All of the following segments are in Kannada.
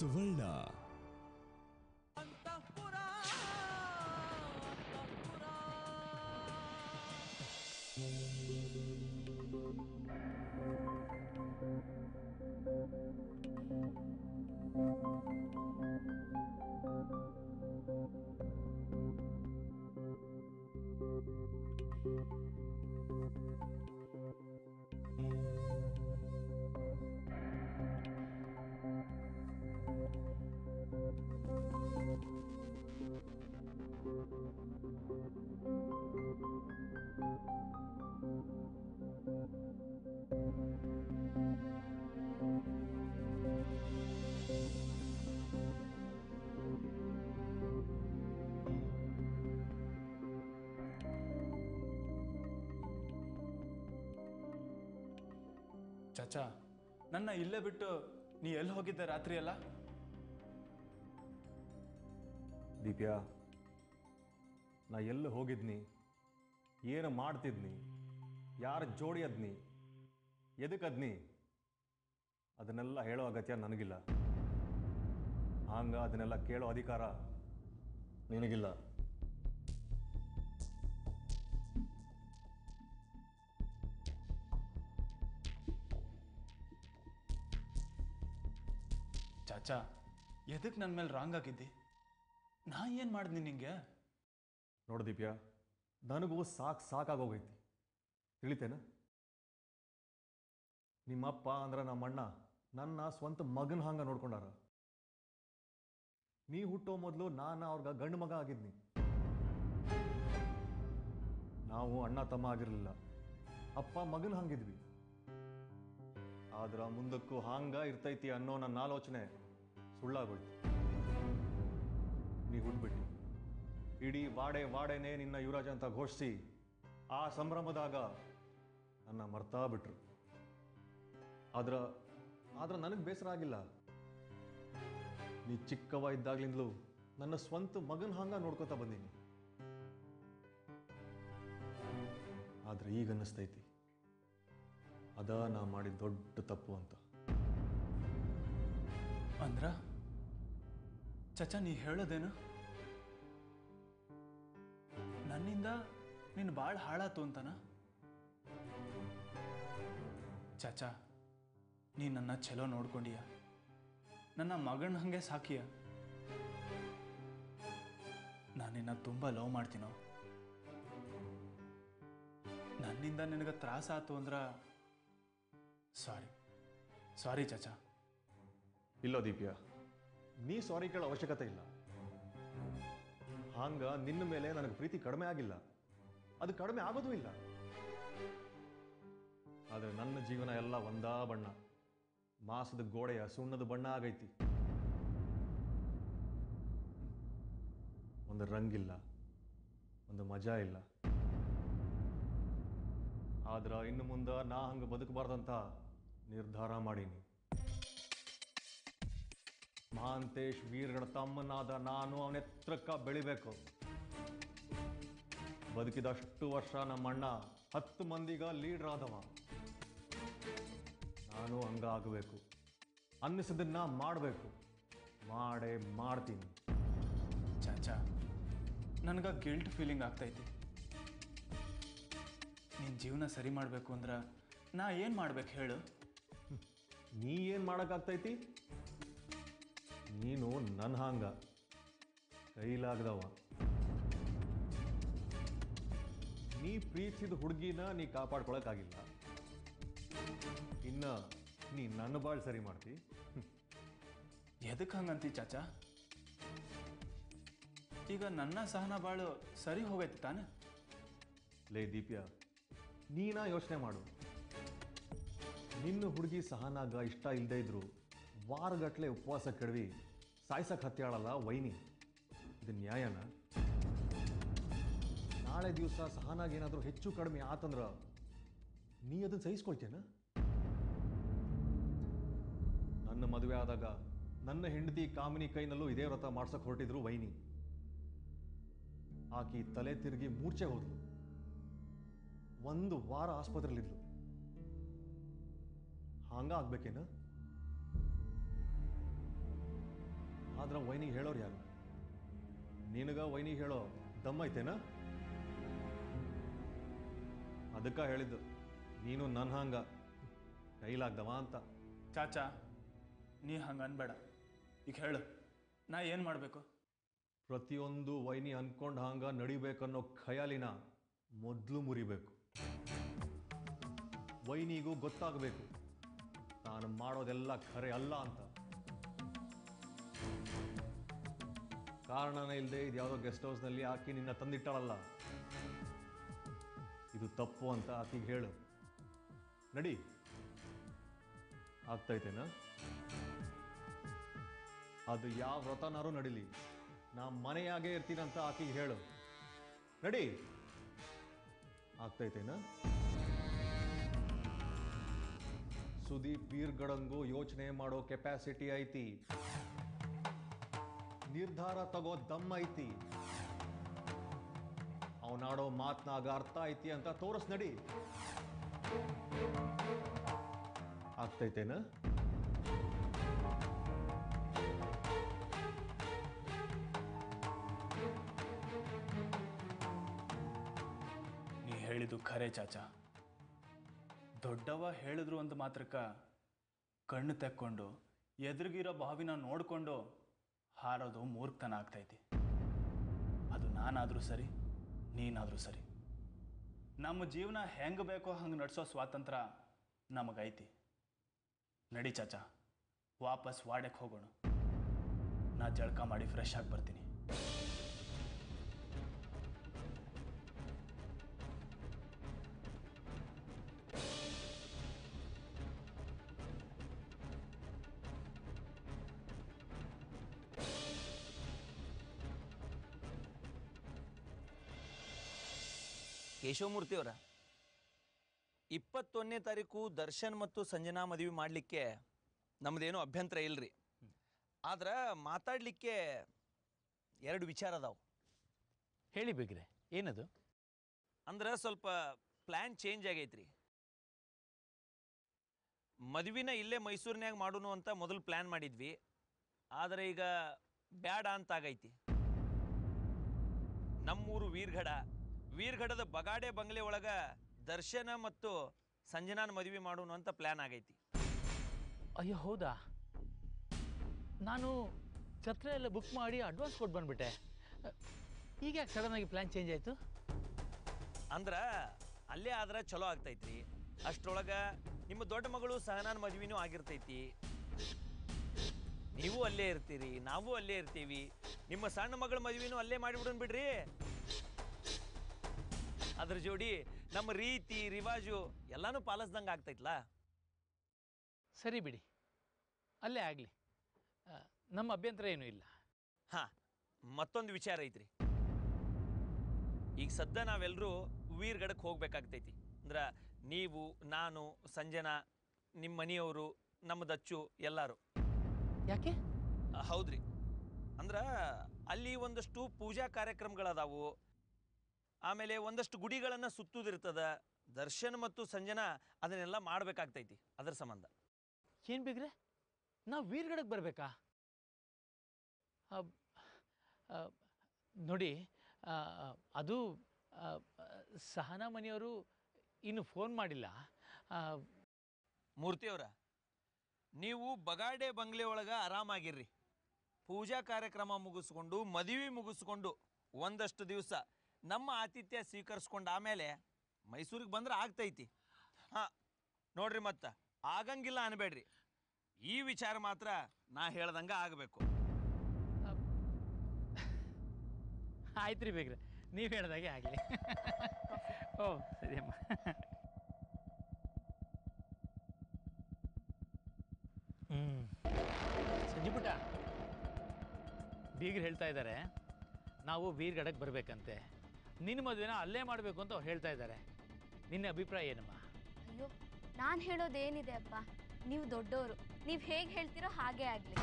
ಸುವರ್ಣ. ಚಾಚಾ, ನನ್ನ ಇಲ್ಲೇ ಬಿಟ್ಟು ನೀ ಎಲ್ಲಿ ಹೋಗಿದ್ದೆ ರಾತ್ರಿ ಎಲ್ಲ? ದೀಪ್ಯಾ, ನಾ ಎಲ್ಲಿ ಹೋಗಿದ್ನಿ, ಏನು ಮಾಡ್ತಿದ್ನಿ, ಯಾರ ಜೋಡಿ ಅದ್ನಿ, ಎದಕ್ಕದ್ನಿ, ಅದನ್ನೆಲ್ಲ ಹೇಳೋ ಅಗತ್ಯ ನನಗಿಲ್ಲ. ಹಂಗ ಅದನ್ನೆಲ್ಲ ಕೇಳೋ ಅಧಿಕಾರ ನಿನಗಿಲ್ಲ. ಚಾಚಾ, ಎದಕ್ಕೆ ನನ್ನ ಮೇಲೆ ರಾಂಗ್ ಆಗಿದ್ದಿ? ನಾ ಏನು ಮಾಡಿದ್ನಿ ನಿಂಗೆ? ನೋಡು ದೀಪ್ಯಾ, ನನಗೂ ಸಾಕಾಗೋಗೈತಿ, ತಿಳಿತೇನ? ನಿಮ್ಮಪ್ಪ ಅಂದ್ರೆ ನಮ್ಮಣ್ಣ ನನ್ನ ಸ್ವಂತ ಮಗನ ಹಂಗ ನೋಡ್ಕೊಂಡಾರ. ನೀ ಹುಟ್ಟೋ ಮೊದಲು ನಾನು ಅವ್ರಿಗೆ ಗಂಡು ಮಗ ಆಗಿದ್ನಿ. ನಾವು ಅಣ್ಣ ತಮ್ಮ ಆಗಿರಲಿಲ್ಲ, ಅಪ್ಪ ಮಗನ ಹಂಗಿದ್ವಿ. ಆದ್ರ ಮುಂದಕ್ಕೂ ಹಾಂಗ ಇರ್ತೈತಿ ಅನ್ನೋ ನನ್ನ ಆಲೋಚನೆ ಸುಳ್ಳಾಗೋಯ್ತು. ನೀ ಹುಟ್ಬಿಟ್ಟು ಇಡೀ ವಾಡೆನೇ ನಿನ್ನ ಯುವರಾಜ ಅಂತ ಘೋಷಿಸಿ ಆ ಸಂಭ್ರಮದಾಗ ನನ್ನ ಮರ್ತಾ ಬಿಟ್ರು. ಆದ್ರ ನನಗೆ ಬೇಸರ ಆಗಿಲ್ಲ. ನೀ ಚಿಕ್ಕವ ಇದ್ದಾಗ್ಲಿಂದಲೂ ನನ್ನ ಸ್ವಂತ ಮಗನ ಹಂಗ ನೋಡ್ಕೋತಾ ಬಂದೀನಿ. ಆದ್ರೆ ಈಗ ಅನ್ನಿಸ್ತೈತಿ ಅದ ನಾ ಮಾಡಿದ ದೊಡ್ಡ ತಪ್ಪು ಅಂತ. ಅಂದ್ರ ಚಾಚಾ, ನೀ ಹೇಳೋದೇನು? ನನ್ನಿಂದ ನೀನು ಭಾಳ ಹಾಳಾತು ಅಂತನ? ಚಾಚಾ, ನೀ ನನ್ನ ಚಲೋ ನೋಡ್ಕೊಂಡಿಯ, ನನ್ನ ಮಗನ ಹಂಗೆ ಸಾಕಿಯ. ನಾನು ನಿನ್ನ ತುಂಬ ಲವ್ ಮಾಡ್ತೀನೋ. ನನ್ನಿಂದ ನಿನಗೆ ತ್ರಾಸ ಆತು ಅಂದ್ರ ಸಾರಿ ಚಾಚಾ. ಇಲ್ಲ ದೀಪ್ಯಾ, ನೀ ಸಾರಿ ಕೇಳೋ ಅವಶ್ಯಕತೆ ಇಲ್ಲ. ಹಾಂಗ ನಿನ್ನ ಮೇಲೆ ನನಗೆ ಪ್ರೀತಿ ಕಡಿಮೆ ಆಗಿಲ್ಲ, ಅದು ಕಡಿಮೆ ಆಗೋದೂ ಇಲ್ಲ. ಆದರೆ ನನ್ನ ಜೀವನ ಎಲ್ಲ ಒಂದಾ ಬಣ್ಣ, ಮಾಸದ ಗೋಡೆಯ ಸುಣ್ಣದ ಬಣ್ಣ ಆಗೈತಿ. ಒಂದು ರಂಗಿಲ್ಲ, ಒಂದು ಮಜಾ ಇಲ್ಲ. ಆದ್ರ ಇನ್ನು ಮುಂದೆ ನಾ ಹಂಗೆ ಬದುಕಬಾರ್ದಂತ ನಿರ್ಧಾರ ಮಾಡೀನಿ. ಮಹಾಂತೇಶ್ ವೀರಗಣ ತಮ್ಮನಾದ ನಾನು ಅವನೆತ್ರಕ್ಕ ಬೆಳಿಬೇಕು. ಬದುಕಿದಷ್ಟು ವರ್ಷ ನಮ್ಮಣ್ಣ 10 ಮಂದಿಗ ಲೀಡರ್ ಆದವ. ನಾನು ಹಂಗ ಆಗಬೇಕು, ಅನ್ನಿಸದನ್ನ ಮಾಡಬೇಕು, ಮಾಡೇ ಮಾಡ್ತೀನಿ. ಚಾಚಾ, ನನಗೆ ಗಿಲ್ಟ್ ಫೀಲಿಂಗ್ ಆಗ್ತೈತಿ. ನಿನ್ನ ಜೀವನ ಸರಿ ಮಾಡಬೇಕು ಅಂದ್ರೆ ನಾ ಏನು ಮಾಡ್ಬೇಕು ಹೇಳು? ನೀ ಏನು ಮಾಡೋಕ್ಕಾಗ್ತೈತಿ? ನೀನು ನನ್ನ ಹಂಗ ಕೈಲಾಗ್ದವ. ನೀ ಪ್ರೀತಿಸಿದ ಹುಡುಗಿನ ನೀ ಕಾಪಾಡ್ಕೊಳಕ್ಕಾಗಿಲ್ಲ, ಇನ್ನ ನೀ ನನ್ನ ಬಾಳ್ ಸರಿ ಮಾಡ್ತಿ. ಎದಕ್ಕೆ ಹಂಗಂತಿ ಚಾಚಾ? ಈಗ ನನ್ನ ಸಹನ ಬಾಳು ಸರಿ ಹೋಗೈತಿ ತಾನೆ? ಲೇ ದೀಪ್ಯಾ, ನೀನ ಯೋಚನೆ ಮಾಡು. ನಿನ್ನ ಹುಡುಗಿ ಸಹನಾಗ ಇಷ್ಟ ಇಲ್ಲದೆ ಇದ್ರು ವಾರಗಟ್ಲೆ ಉಪವಾಸ ಕೆಡವಿ ಸಾಯ್ಸಕ್ ಹತ್ಯಾಳಲ್ಲ ವೈನಿ, ಇದು ನ್ಯಾಯನ? ನಾಳೆ ದಿವಸ ಸಹನಾಗ ಏನಾದರೂ ಹೆಚ್ಚು ಕಡಿಮೆ ಆತಂದ್ರ ನೀ ಅದನ್ನು ಸಹಿಸ್ಕೊಳ್ತೇನ? ನನ್ನ ಮದುವೆ ಆದಾಗ ನನ್ನ ಹೆಂಡತಿ ಕಾಮಿನಿ ಕೈನಲ್ಲೂ ಇದೇ ವ್ರತ ಮಾಡ್ಸಕ್ ಹೊರಟಿದ್ರು ವೈನಿ. ಆಕಿ ತಲೆ ತಿರುಗಿ ಮೂರ್ಛೆ ಹೋದ್ಲು, 1 ವಾರ ಆಸ್ಪತ್ರೆಯಲ್ಲಿದ್ಲು. ಹಂಗ ಆಗ್ಬೇಕೇನ? ಆದ್ರೆ ವೈನಿಗೆ ಹೇಳೋರು ಯಾರು? ನಿನಗ ವೈನಿಗೆ ಹೇಳೋ ದಮ್ಮೈತೇನ? ಅದಕ್ಕೆ ಹೇಳಿದ್ದು ನೀನು ನನ್ನ ಹಂಗ ಕೈಲಾಗ್ದವ ಅಂತ. ಚಾಚಾ, ನೀ ಹಂಗೆ ಅನ್ಬೇಡ. ಈಗ ಹೇಳು, ನಾ ಏನು ಮಾಡಬೇಕು? ಪ್ರತಿಯೊಂದು ವೈನಿ ಅನ್ಕೊಂಡ ಹಂಗ ನಡಿಬೇಕನ್ನೋ ಖಯಾಲಿನ ಮೊದಲು ಮುರಿಬೇಕು. ವೈನಿಗೂ ಗೊತ್ತಾಗಬೇಕು ತಾನು ಮಾಡೋದೆಲ್ಲ ಖರೆ ಅಲ್ಲ ಅಂತ. ಕಾರಣನೇ ಇಲ್ಲದೆ ಇದು ಯಾವುದೋ ಗೆಸ್ಟ್ ಹೌಸ್ನಲ್ಲಿ ಆಕಿ ನಿನ್ನ ತಂದಿಟ್ಟಾಳಲ್ಲ, ಇದು ತಪ್ಪು ಅಂತ ಆಕಿಗೆ ಹೇಳು. ನಡಿ. ಆಗ್ತೈತೇನಾ? ಅದು ಯಾವ ವ್ರತನಾರು ನಡಿಲಿ, ನಾ ಮನೆಯಾಗೇ ಇರ್ತೀನಂತ ಆಕಿಗೆ ಹೇಳು. ನಡಿ. ಆಗ್ತೈತೇನಾ? ಸುದೀಪ್ ವೀರ್ಗಡಂಗೂ ಯೋಚನೆ ಮಾಡೋ ಕೆಪಾಸಿಟಿ ಐತಿ, ನಿರ್ಧಾರ ತಗೋ ದಮ್ಮ ಐತಿ, ಅವನಾಡೋ ಮಾತನಾಗ ಅರ್ಥ ಐತಿ ಅಂತ ತೋರಿಸ್. ನಡಿ. ಆಗ್ತೈತೇನಾ? ನೀ ಹೇಳಿದ್ದು ಖರೆ ಚಾಚಾ. ದೊಡ್ಡವ ಹೇಳಿದ್ರು ಅಂತ ಮಾತ್ರಕ್ಕ ಕಣ್ಣು ತೆಕ್ಕೊಂಡು ಎದುರಿಗಿರೋ ಬಾವಿನ ನೋಡಿಕೊಂಡು ಹಾರೋದು ಮೂರ್ಖತನ ಆಗ್ತೈತಿ. ಅದು ನಾನಾದರೂ ಸರಿ, ನೀನಾದರೂ ಸರಿ. ನಮ್ಮ ಜೀವನ ಹೆಂಗೆ ಬೇಕೋ ಹಂಗೆ ನಡೆಸೋ ಸ್ವಾತಂತ್ರ್ಯ ನಮಗೈತಿ. ನಡಿ ಚಾಚಾ, ವಾಪಸ್ ವಾಡಕ್ಕೆ ಹೋಗೋಣ. ನಾ ಜಳಕ ಮಾಡಿ ಫ್ರೆಶ್ ಆಗಿ ಬರ್ತೀನಿ. ಕೇಶವಮೂರ್ತಿ ಅವರ 21ನೇ ತಾರೀಕು ದರ್ಶನ್ ಮತ್ತು ಸಂಜನಾ ಮದುವೆ ಮಾಡಲಿಕ್ಕೆ ನಮ್ದೇನು ಅಭ್ಯಂತರ ಇಲ್ರಿ. ಆದ್ರೆ ಮಾತಾಡಲಿಕ್ಕೆ 2 ವಿಚಾರ ಅದಾವು. ಹೇಳಿ ಬೇಕ್ರೆ, ಏನದು? ಅಂದ್ರೆ ಸ್ವಲ್ಪ ಪ್ಲ್ಯಾನ್ ಚೇಂಜ್ ಆಗೈತ್ರಿ. ಮದುವಿನ ಇಲ್ಲೇ ಮೈಸೂರಿನಾಗ ಮಾಡೋನು ಅಂತ ಮೊದಲು ಪ್ಲ್ಯಾನ್ ಮಾಡಿದ್ವಿ. ಆದರೆ ಈಗ ಬ್ಯಾಡ ಅಂತ ಆಗೈತಿ. ನಮ್ಮೂರು ವೀರ್ಗಢದ ಬಗಾಡೆ ಬಂಗ್ಲೆ ಒಳಗ ದರ್ಶನ ಮತ್ತು ಸಂಜನಾನ ಮದುವೆ ಮಾಡೋನು ಅಂತ ಪ್ಲ್ಯಾನ್ ಆಗೈತಿ. ಅಯ್ಯೋ ಹೌದಾ? ನಾನು ಛತ್ರ ಎಲ್ಲ ಬುಕ್ ಮಾಡಿ ಅಡ್ವಾನ್ಸ್ ಕೊಟ್ಟು ಬಂದ್ಬಿಟ್ಟೆ. ಈಗ ಯಾಕೆ ಸಡನ್ನಾಗಿ ಪ್ಲ್ಯಾನ್ ಚೇಂಜ್ ಆಯಿತು? ಅಂದ್ರೆ ಅಲ್ಲೇ ಆದ್ರೆ ಚಲೋ ಆಗ್ತೈತ್ರಿ. ಅಷ್ಟರೊಳಗೆ ನಿಮ್ಮ ದೊಡ್ಡ ಮಗಳು ಸಹನಾನ ಮದುವೆನೂ ಆಗಿರ್ತೈತಿ. ನೀವು ಅಲ್ಲೇ ಇರ್ತೀರಿ, ನಾವು ಅಲ್ಲೇ ಇರ್ತೀವಿ. ನಿಮ್ಮ ಸಣ್ಣ ಮಗಳ ಮದುವೆನೂ ಅಲ್ಲೇ ಮಾಡಿಬಿಡೋಣ ಬಿಡ್ರಿ. ಅದ್ರ ಜೋಡಿ ನಮ್ಮ ರೀತಿ ರಿವಾಜು ಎಲ್ಲಾನು ಪಾಲಿಸ್ದಂಗೆ ಆಗ್ತೈತ್ಲಾ? ಸರಿ ಬಿಡಿ, ಅಲ್ಲೇ ಆಗಲಿ, ನಮ್ಮ ಅಭ್ಯಂತರ ಏನೂ ಇಲ್ಲ. ಹಾಂ, ಮತ್ತೊಂದು ವಿಚಾರ ಐತ್ರಿ. ಈಗ ಸದ್ಯ ನಾವೆಲ್ಲರೂ ವೀರ್ಗಢಕ್ಕೆ ಹೋಗ್ಬೇಕಾಗ್ತೈತಿ. ಅಂದ್ರೆ ನೀವು, ನಾನು, ಸಂಜನಾ, ನಿಮ್ಮ ಮನೆಯವರು, ನಮ್ಮ ದಚ್ಚು ಎಲ್ಲರೂ. ಯಾಕೆ? ಹೌದ್ರಿ. ಅಂದ್ರೆ ಅಲ್ಲಿ ಒಂದಷ್ಟು ಪೂಜಾ ಕಾರ್ಯಕ್ರಮಗಳದಾವು. ಆಮೇಲೆ ಒಂದಷ್ಟು ಗುಡಿಗಳನ್ನು ಸುತ್ತುದಿರ್ತದ. ದರ್ಶನ್ ಮತ್ತು ಸಂಜನಾ ಅದನ್ನೆಲ್ಲ ಮಾಡಬೇಕಾಗ್ತೈತಿ. ಅದರ ಸಂಬಂಧ. ಏನು ಬೇಕ್ರೆ, ನಾವು ವೀರ್ಗಢಕ್ಕೆ ಬರಬೇಕಾ? ನೋಡಿ, ಅದು ಸಹನಾ ಮನೆಯವರು ಇನ್ನು ಫೋನ್ ಮಾಡಿಲ್ಲ. ಮೂರ್ತಿಯವರ, ನೀವು ಬಗಾಡೆ ಬಂಗ್ಲೆ ಒಳಗೆ ಆರಾಮಾಗಿರ್ರಿ. ಪೂಜಾ ಕಾರ್ಯಕ್ರಮ ಮುಗಿಸ್ಕೊಂಡು ಮದುವೆ ಮುಗಿಸ್ಕೊಂಡು ಒಂದಷ್ಟು ದಿವಸ ನಮ್ಮ ಆತಿಥ್ಯ ಸ್ವೀಕರಿಸ್ಕೊಂಡು ಆಮೇಲೆ ಮೈಸೂರಿಗೆ ಬಂದ್ರೆ ಆಗ್ತೈತಿ. ಹಾಂ ನೋಡ್ರಿ, ಮತ್ತೆ ಆಗಂಗಿಲ್ಲ ಅನ್ಬೇಡ್ರಿ. ಈ ವಿಚಾರ ಮಾತ್ರ ನಾ ಹೇಳ್ದಂಗೆ ಆಗಬೇಕು. ಆಯ್ತು ರೀ ಬೇಕ್ರೆ, ನೀವು ಹೇಳ್ದಾಗೆ ಆಗಲಿ. ಓ ಸರಿ ಅಮ್ಮ. ಸಂಜುಪುಟ್ಟ, ಬೀಗ್ರು ಹೇಳ್ತಾ ಇದ್ದಾರೆ ನಾವು ವೀರ್ಗಢಕ್ಕೆ ಬರಬೇಕಂತೆ. ನಿನ್ನ ಮದುವೆನ ಅಲ್ಲೇ ಮಾಡಬೇಕು ಅಂತ ಅವ್ರು ಹೇಳ್ತಾ ಇದ್ದಾರೆ. ನಿನ್ನ ಅಭಿಪ್ರಾಯ ಏನಮ್ಮ? ಅಯ್ಯೋ, ನಾನು ಹೇಳೋದೇನಿದೆ ಅಪ್ಪ, ನೀವು ದೊಡ್ಡವರು, ನೀವು ಹೇಗೆ ಹೇಳ್ತೀರೋ ಹಾಗೇ ಆಗಲಿ.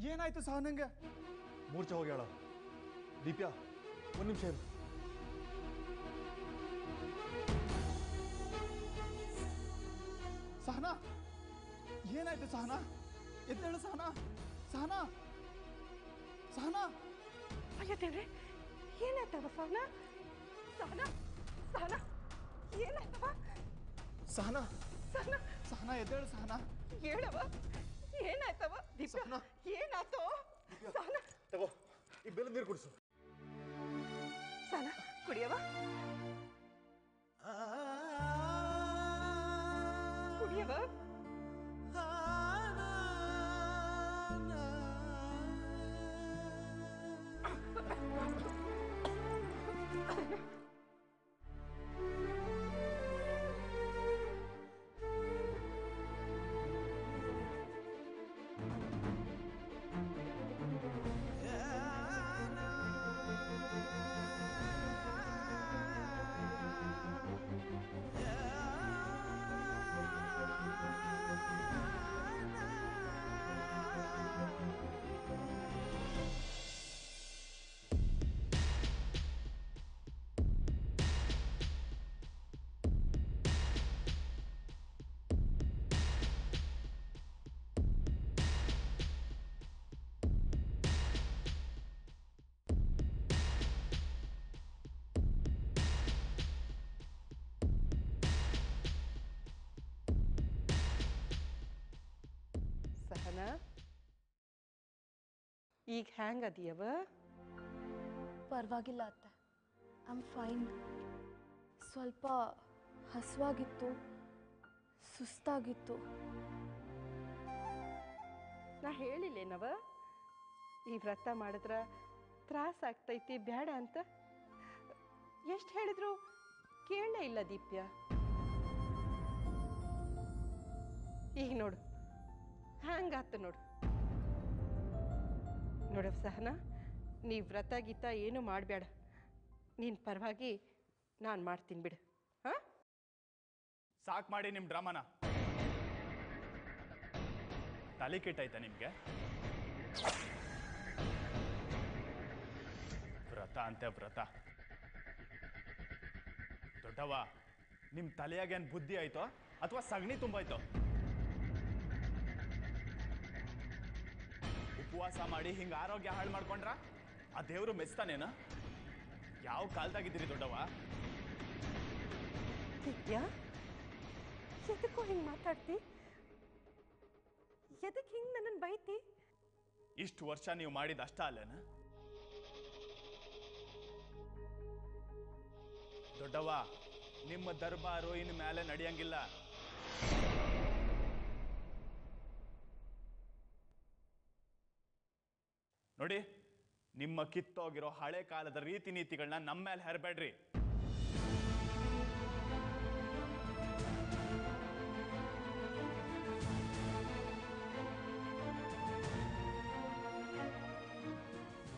ಏನಾಯ್ತು ಸಹನಂಗೆ? ಮೂರ್ಛೆ ಹೋಗ್ಯಾಳ. ದೀಪ್ಯಾ, ಒಂದು ನಿಮಿಷ ಇರು. ಸಹನಾ, ಏನಾಯ್ತು ಸಹನಾ? ಎದ್ದೇಳು ಸಹನಾ. ಸಹನಾ, ಸಹನಾ. ಅಯ್ಯೋ ದೇವ್ರೆ, ಏನಾಯ್ತವ ಸಹನಾ? ಸಹನಾ, ಸಹನಾ, ಏನಾಯ್ತವ? ಸಹನಾ, ಸಹನಾ, ಸಹನಾ ಎದ್ದೇಳು ಸಹನಾ. ಹೇಳವ, ಏನಾಯ್ತವ? ದೀಪ್ಯಾ, ಸಹನಾ. ಏನಾಯ್ತು? ಸಹನಾ, ತಗೋ, ಈ ಬೆಲ್ಲದ ನೀರು ಕುಡಿಸು. ಸಹನಾ, ಕುಡಿಯವ, ಕುಡಿಯವ. ಸಹನಾ, ಈಗ ಹ್ಯಾಂಗದಿಯವ? ಪರವಾಗಿಲ್ಲ ಅತ್ತೆ, ಐ ಆಮ್ ಫೈನ್. ಸ್ವಲ್ಪ ಹಸುವಾಗಿತ್ತು, ಸುಸ್ತಾಗಿತ್ತು. ನಾ ಹೇಳಿಲ್ಲೇನವ ಈ ವ್ರತ ಮಾಡಿದ್ರ ತ್ರಾಸ ಆಗ್ತೈತಿ ಬೇಡ ಅಂತ? ಎಷ್ಟು ಹೇಳಿದ್ರು ಕೇಳಲೇ ಇಲ್ಲ ದೀಪ್ಯ. ಈಗ ನೋಡು ಹ್ಯಾಂಗಾತು ನೋಡು. ನೋಡವ್ ಸಹನಾ, ನೀ ವ್ರತ ಗೀತ ಏನು ಮಾಡಬೇಡ. ನೀನು ಪರವಾಗಿ ನಾನು ಮಾಡ್ತೀನಿ ಬಿಡು. ಹಾಂ, ಸಾಕು ಮಾಡಿ ನಿಮ್ಮ ಡ್ರಾಮಾನ. ತಲೆ ಕೆಟ್ಟಾಯ್ತಾ ನಿಮಗೆ? ವ್ರತ ಅಂತೆ ವ್ರತ. ದೊಡ್ಡವ, ನಿಮ್ಮ ತಲೆಯಾಗೇನು ಬುದ್ಧಿ ಆಯ್ತೋ ಅಥವಾ ಸಗಣಿ ತುಂಬಾಯ್ತೋ? ಉಪವಾಸ ಮಾಡಿ ಹಿಂಗೆ ಆರೋಗ್ಯ ಹಾಳು ಮಾಡ್ಕೊಂಡ್ರ ಆ ದೇವರು ಮೆಚ್ತಾನೇನ? ಯಾವ ಕಾಲದಾಗಿದ್ದೀರಿ ದೊಡ್ಡವ? ದಿವ್ಯಾ, ಎದಕ್ಕೋ ಹಿಂಗೆ ಮಾತಾಡ್ತಿ? ಎದಕ್ಕೆ ಹಿಂಗೆ ನನ್ನನ್ನು ಬೈತಿ? ಇಷ್ಟು ವರ್ಷ ನೀವು ಮಾಡಿದ ಅಷ್ಟ ಅಲ್ಲೇನ? ದೊಡ್ಡವ, ನಿಮ್ಮ ದರ್ಬಾರು ಇನ್ನು ಮೇಲೆ ನಡೆಯಂಗಿಲ್ಲ. ನೋಡಿ, ನಿಮ್ಮ ಕಿತ್ತೋಗಿರೋ ಹಳೆ ಕಾಲದ ರೀತಿ ನೀತಿಗಳನ್ನ ನಮ್ಮ ಮೇಲೆ ಹೆರಬೇಡ್ರಿ.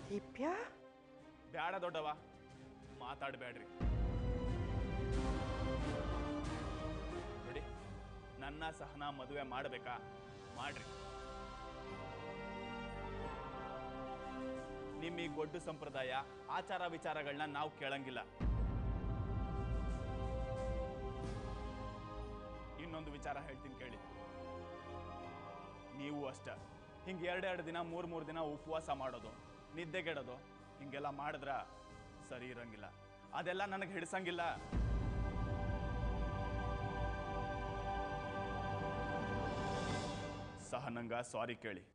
ದಿವ್ಯಾ, ಬ್ಯಾಡ ದೊಡ್ಡವ, ಮಾತಾಡಬೇಡ್ರಿ. ನೋಡಿ, ನನ್ನ ಸಹನಾ ಮದುವೆ ಮಾಡಬೇಕಾ? ಮಾಡ್ರಿ. ನಿಮ್ಮ ಈ ಗೊಡ್ಡು ಸಂಪ್ರದಾಯ ಆಚಾರ ವಿಚಾರಗಳನ್ನ ನಾವು ಕೇಳಂಗಿಲ್ಲ. ಇನ್ನೊಂದು ವಿಚಾರ ಹೇಳ್ತೀನಿ ಕೇಳಿ. ನೀವು ಅಷ್ಟ ಹಿಂಗೆ ಎರಡೆರಡು ದಿನ ಮೂರು ದಿನ ಉಪವಾಸ ಮಾಡೋದು, ನಿದ್ದೆಗೆಡೋದು, ಹಿಂಗೆಲ್ಲ ಮಾಡಿದ್ರ ಸರಿ ಇರಂಗಿಲ್ಲ. ಅದೆಲ್ಲ ನನಗೆ ಹಿಡಿಸಂಗಿಲ್ಲ. ಸಹನಂಗ ಸಾರಿ ಕೇಳಿ.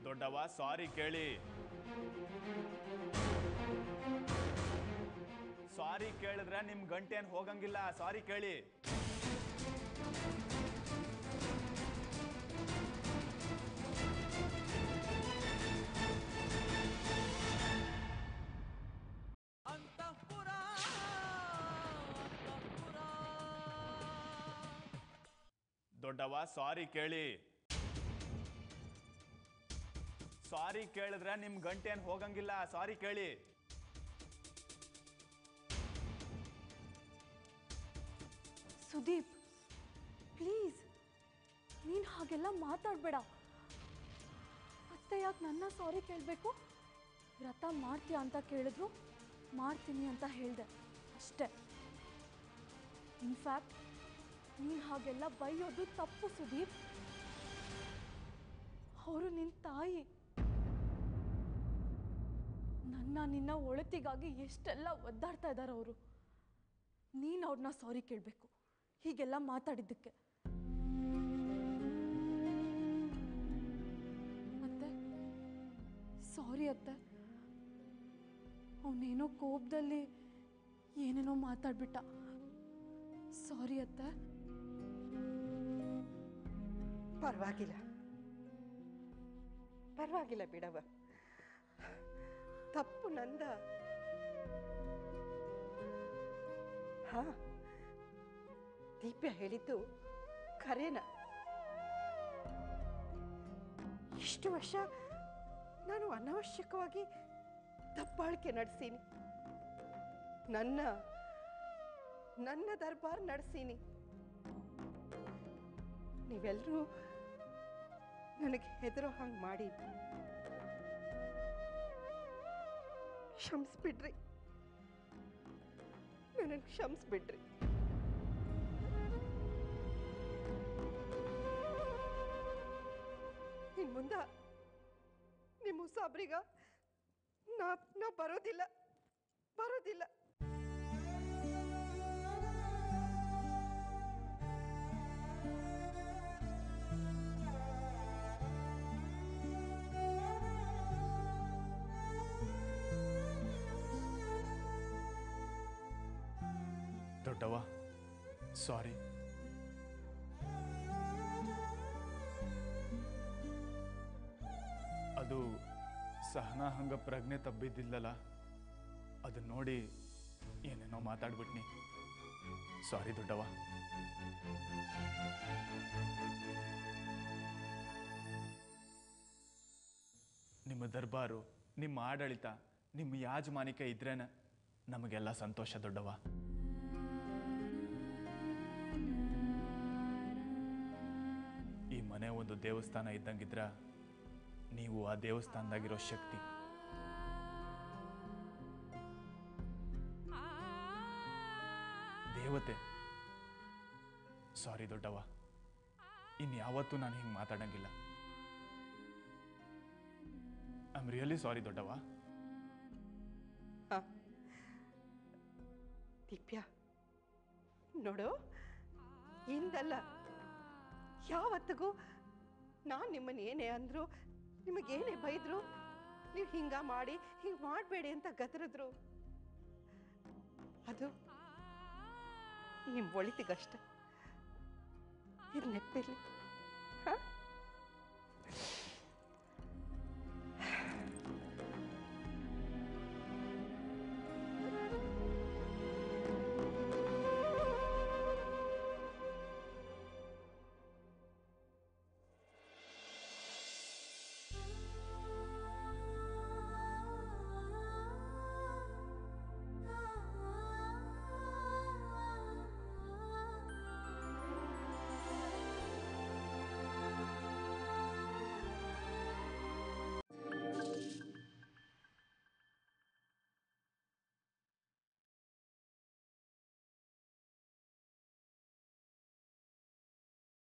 ದೊಡ್ಡವ ಸಾರಿ ಕೇಳಿ. ಸಾರಿ ಕೇಳಿದ್ರೆ ನಿಮ್ ಗಂಟೇನ್ ಹೋಗಂಗಿಲ್ಲ. ಸಾರಿ ಕೇಳಿ. ದೊಡ್ಡವ ಸಾರಿ ಕೇಳಿ. ಸಾರಿ ಕೇಳಿದ್ರೆ ನಿಮ್ ಗಂಟೇನ್ ಹೋಗಂಗಿಲ್ಲ. ಸಾರಿ ಕೇಳಿ. ಸುದೀಪ್ ಪ್ಲೀಸ್ ನೀನು ಹಾಗೆಲ್ಲ ಮಾತಾಡಬೇಡ. ಅತ್ತೆ ಯಾಕೆ ನನ್ನ ಸಾರಿ ಕೇಳಬೇಕು? ವ್ರತ ಮಾಡ್ತೀಯ ಅಂತ ಕೇಳಿದ್ರು ಮಾಡ್ತೀನಿ ಅಂತ ಹೇಳಿದೆ ಅಷ್ಟೇ. ಇನ್ಫ್ಯಾಕ್ಟ್ ನೀನು ಹಾಗೆಲ್ಲ ಬೈಯೋದು ತಪ್ಪು ಸುದೀಪ್. ಅವರು ನಿನ್ನ ತಾಯಿ. ನಿನ್ನ ಒಳತಿಗಾಗಿ ಎಷ್ಟೆಲ್ಲ ಒದ್ದಾಡ್ತಾ ಇದ್ದಾರೆ ಅವರು. ನೀನು ಅವ್ರನ್ನ ಸಾರಿ ಕೇಳಬೇಕು ಹೀಗೆಲ್ಲ ಮಾತಾಡಿದ್ದಕ್ಕೆ. ಅತ್ತೆ ಸಾರಿ ಅತ್ತೆ, ಅವನೇನೋ ಕೋಪದಲ್ಲಿ ಏನೇನೋ ಮಾತಾಡ್ಬಿಟ್ಟ. ಸಾರಿ ಅತ್ತೆ. ಪರವಾಗಿಲ್ಲ ಪರವಾಗಿಲ್ಲ ಬಿಡವ, ತಪ್ಪು ನಂದ. ಹಾ, ದೀಪ್ಯ ಹೇಳಿದ್ದು ಖರೇನ. ಇಷ್ಟು ವರ್ಷ ನಾನು ಅನವಶ್ಯಕವಾಗಿ ದಬ್ಬಾಳಿಕೆ ನಡೆಸೀನಿ, ನನ್ನ ದರ್ಬಾರ್ ನಡೆಸೀನಿ. ನೀವೆಲ್ಲರೂ ನನಗೆ ಹೆದರೋ ಹಂಗೆ ಮಾಡಿ ಕ್ಷಮಿಸ್ಬಿಡ್ರಿ, ನನಗೆ ಕ್ಷಮಿಸ್ಬಿಡ್ರಿ. ಇನ್ನು ಮುಂದೆ ನಿಮ್ಮ ಉಸಾಬ್ರಿಗ ನಾ ಬರೋದಿಲ್ಲ. ದೊಡ್ಡವ್ವ ಸಾರಿ. ಅದು ಸಹನಾ ಹಂಗ ಪ್ರಜ್ಞೆ ತಬ್ಬಿದ್ದಿಲ್ಲಲ್ಲ, ಅದನ್ನ ನೋಡಿ ಏನೇನೋ ಮಾತಾಡ್ಬಿಟ್ನಿ. ಸಾರಿ ದೊಡ್ಡವ್ವ. ನಿಮ್ಮ ದರ್ಬಾರು, ನಿಮ್ಮ ಆಡಳಿತ, ನಿಮ್ಮ ಯಾಜಮಾನಿಕೆ ಇದ್ರೇನ ನಮಗೆಲ್ಲ ಸಂತೋಷ ದೊಡ್ಡವ್ವ. ಈ ಮನೆ ಒಂದು ದೇವಸ್ಥಾನ ಇದ್ದಂಗಿದ್ರ ನೀವು ಆ ದೇವಸ್ಥಾನದಾಗಿರೋ ಶಕ್ತಿ. ದೇವತೆ. ಸಾರಿ ದೊಡ್ಡವ್ವ, ಇನ್ಯಾವತ್ತೂ ನಾನು ಹಿಂಗೆ ಮಾತಾಡಂಗಿಲ್ಲ. ಐ ಆಮ್ ರಿಯಲಿ ಸಾರಿ ದೊಡ್ಡವ್ವ. ದಿವ್ಯ ನೋಡು, ಇಂದಲ್ಲ ಯಾವತ್ತಿಗೂ ನಾನು ನಿಮ್ಮನ್ನು ಏನೇ ಅಂದ್ರು, ನಿಮಗೇನೇ ಬೈದ್ರು, ನೀವು ಹಿಂಗ ಮಾಡಿ ಹಿಂಗೆ ಮಾಡಬೇಡಿ ಅಂತ ಗದರಿದ್ರು, ಅದು ನಿಮ್ಮ ಒಳಿತಿಗಷ್ಟೆ. ಇದು ನೆನಪಿರ್ಲಿ.